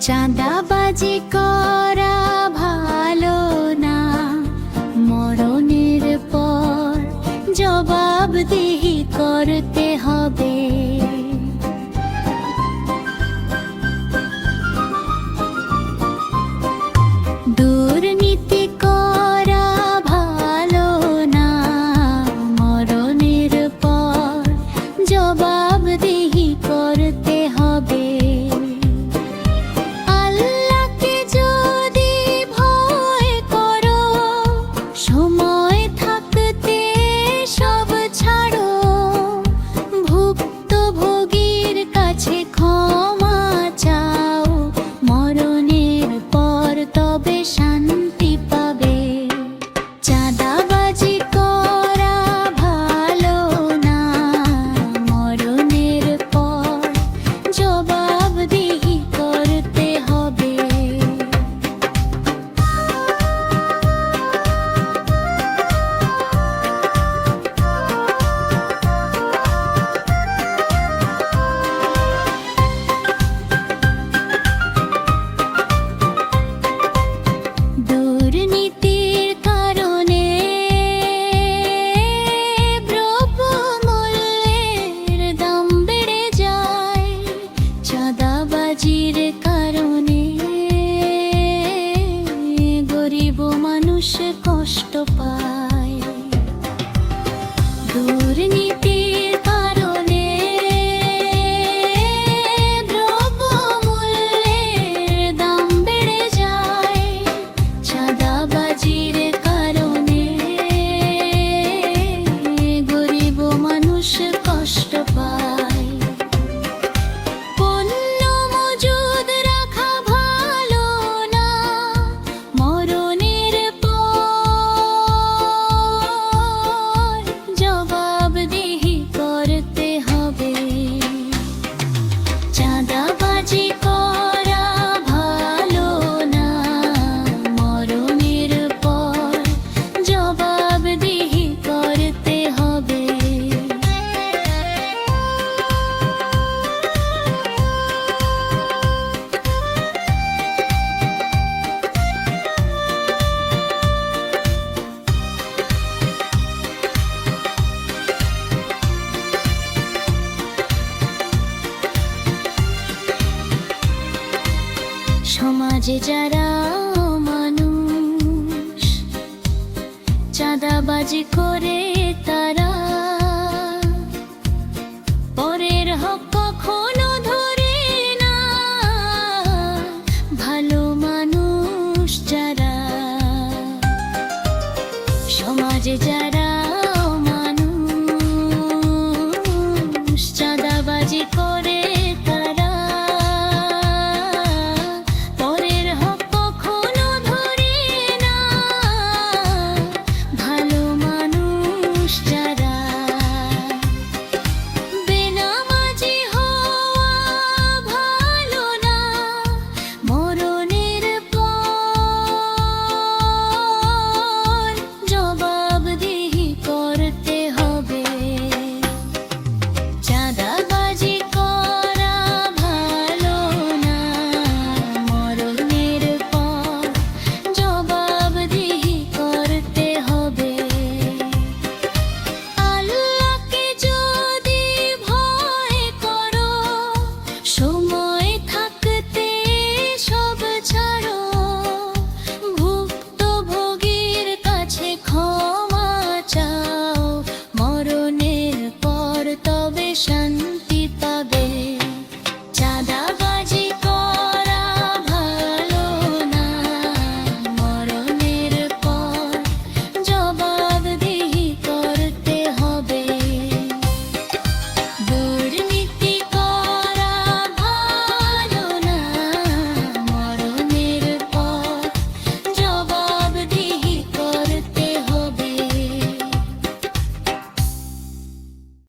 চাঁদাবাজি করা ভালো না, মরণের পর জবাবদিহি করতে হবে। দুর্নীতি করা ভালো না, মরণের পর জবাবদিহি করতে হবে। আল্লাহকে যদি ভয় করো, সময় থাকতে সব ছাড়ো। ভুক্তভোগীর কাছে ক্ষমা চাও, মরণের পর তবে শান্তি পাবে। চাঁদাবাজি করা ভালো না, মরণের পর জবাবদিহি করতে হবে। দুর্নীতির কারণে দ্রব্যমূল্যের দাম বেড়ে যায়, চাঁদাবাজির কারণে গরিব মানুষ কষ্ট পায়। দুর্নীতির কারণে দ্রব্যমূল্যের দাম বেড়ে যায়, চাঁদাবাজির কারণে গরিব মানুষ কষ্ট পায়। পণ্য মজুদ রাখা ভালো না, মরণের পর জবাবদিহি করতে হবে। চাঁদাবাজি করা ভালো না, মরণের পর জবাবদিহি করতে হবে। সমাজে যারা মানুষ চাঁদাবাজি করে, তারা পরের হক কখনো ধরে না। ভালো মানুষ যারা, সমাজে যারা মানুষ চাঁদাবাজি করে, তারা পরের হক কখনো ধরে না। ভালো মানুষ যারা, বেনামাজি হওয়া ভালো না, মরণের পর জবাবদিহি করতে হবে। চাঁদা